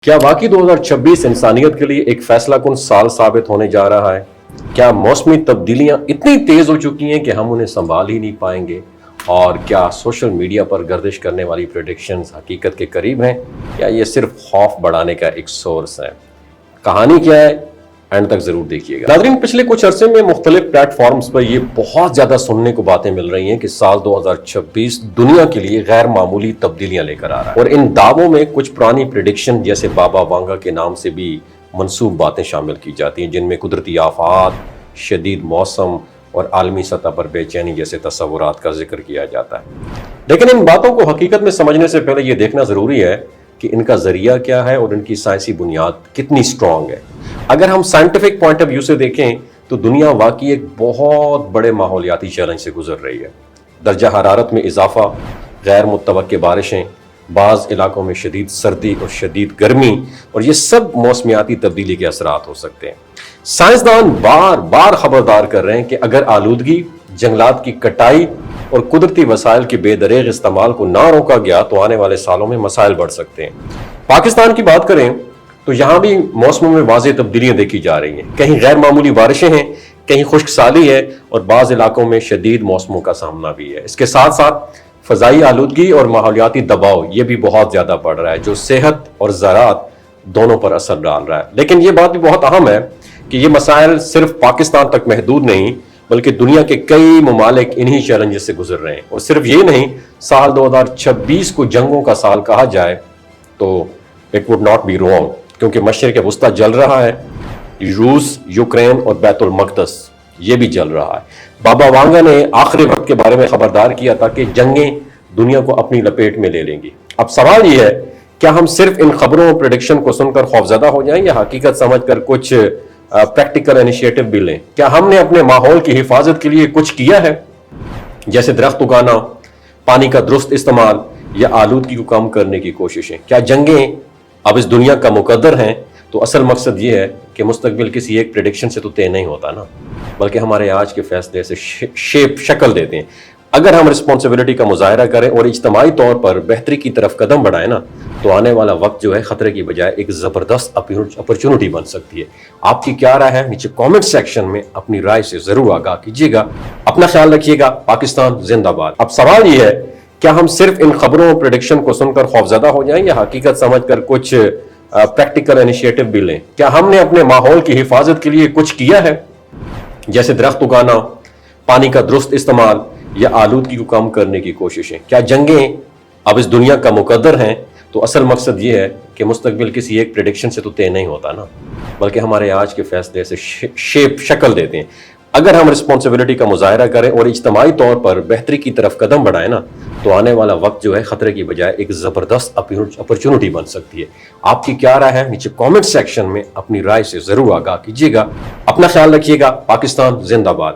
क्या वाकई 2026 इंसानियत के लिए एक फैसला कुन साल साबित होने जा रहा है? क्या मौसमी तब्दीलियां इतनी तेज हो चुकी हैं कि हम उन्हें संभाल ही नहीं पाएंगे? और क्या सोशल मीडिया पर गर्दिश करने वाली प्रेडिक्शंस हकीकत के करीब हैं या ये सिर्फ खौफ बढ़ाने का एक सोर्स है? कहानी क्या है, एंड तक जरूर देखिएगा। नाज़रीन, पिछले कुछ अरसे में मुख्तलिफ प्लेटफॉर्म्स पर ये बहुत ज्यादा सुनने को बातें मिल रही हैं कि साल 2026 दुनिया के लिए गैर मामूली तब्दीलियां लेकर आ रहा है, और इन दावों में कुछ पुरानी प्रेडिक्शन जैसे बाबा वांगा के नाम से भी मनसूब बातें शामिल की जाती हैं, जिनमें कुदरती आफात, शदीद मौसम और आलमी सतह पर बेचैनी जैसे तस्वुरात का जिक्र किया जाता है। लेकिन इन बातों को हकीकत में समझने से पहले ये देखना जरूरी है कि इनका जरिया क्या है और इनकी साइंसी बुनियाद कितनी स्ट्रांग है। अगर हम साइंटिफिक पॉइंट ऑफ व्यू से देखें तो दुनिया वाकई एक बहुत बड़े माहौलियाती चैलेंज से गुजर रही है। दर्जा हरारत में इजाफा, गैर मुतवक्के बारिशें, बाज़ इलाकों में शदीद सर्दी और शदीद गर्मी, और ये सब मौसमियाती तब्दीली के असरात हो सकते हैं। साइंसदान बार बार खबरदार कर रहे हैं कि अगर आलूदगी, जंगलात की कटाई और कुदरती वसाइल के बेदरेग इस्तेमाल को ना रोका गया तो आने वाले सालों में मसाइल बढ़ सकते हैं। पाकिस्तान की बात करें तो यहाँ भी मौसमों में वाज़ेह तब्दीलियां देखी जा रही हैं। कहीं गैर मामूली बारिशें हैं, कहीं खुश्क साली है, और बाज़ इलाकों में शदीद मौसमों का सामना भी है। इसके साथ साथ फ़ज़ाई आलूदगी और माहौलियाती दबाव ये भी बहुत ज़्यादा बढ़ रहा है, जो सेहत और ज़राअत दोनों पर असर डाल रहा है। लेकिन ये बात भी बहुत अहम है कि ये मसाइल सिर्फ पाकिस्तान तक महदूद नहीं, बल्कि दुनिया के कई ममालिक इन्हीं चैलेंजेस से गुजर रहे हैं। और सिर्फ ये नहीं, साल 2026 को जंगों का साल कहा जाए तो it would not be wrong, क्योंकि मशरिक़ वस्ता जल रहा है, रूस, यूक्रेन और बैतुल मक़दस ये भी जल रहा है। बाबा वांगा ने आखिरी वक्त के बारे में खबरदार किया था कि जंगें दुनिया को अपनी लपेट में ले लेंगी। अब सवाल ये है, क्या हम सिर्फ इन खबरों और प्रेडिक्शन को सुनकर खौफजदा हो जाएं या हकीकत समझकर कुछ प्रैक्टिकल इनिशिएटिव भी लें? क्या हमने अपने माहौल की हिफाजत के लिए कुछ किया है, जैसे दरख्त उगाना, पानी का दुरुस्त इस्तेमाल या आलूदगी को कम करने की कोशिशें? क्या जंगें अब इस दुनिया का मुकद्दर हैं? तो असल मकसद ये है कि मुस्तकबिल किसी एक प्रेडिक्शन से तो तय नहीं होता ना, बल्कि हमारे आज के फैसले से शक्ल देते हैं। अगर हम रिस्पॉन्सिबिलिटी का मुजाहरा करें और इज्तमाही तौर पर बेहतरी की तरफ कदम बढ़ाएं ना, तो आने वाला वक्त जो है खतरे की बजाय एक ज़बरदस्त अपॉर्चुनिटी बन सकती है। आपकी क्या राय है? नीचे कमेंट सेक्शन में अपनी राय से जरूर आगाह कीजिएगा। अपना ख्याल रखिएगा। पाकिस्तान जिंदाबाद। अब सवाल ये है, क्या हम सिर्फ इन खबरों और प्रेडिक्शन को सुनकर खौफजदा हो जाएं या हकीकत समझकर कुछ प्रैक्टिकल इनिशिएटिव भी लें? क्या हमने अपने माहौल की हिफाजत के लिए कुछ किया है, जैसे दरख्त उगाना, पानी का दुरुस्त इस्तेमाल या आलूदगी को कम करने की कोशिशें? क्या जंगें अब इस दुनिया का मुकद्दर हैं? तो असल मकसद ये है कि मुस्तकबिल किसी एक प्रेडिक्शन से तो तय नहीं होता ना, बल्कि हमारे आज के फैसले से शक्ल देते हैं। अगर हम रिस्पॉन्सिबिलिटी का मुजाहरा करें और इज्तमाही तौर पर बेहतरी की तरफ कदम बढ़ाएं ना, तो आने वाला वक्त जो है खतरे की बजाय एक ज़बरदस्त अपॉर्चुनिटी बन सकती है। आपकी क्या राय है? नीचे कमेंट सेक्शन में अपनी राय से जरूर आगाह कीजिएगा। अपना ख्याल रखिएगा। पाकिस्तान जिंदाबाद।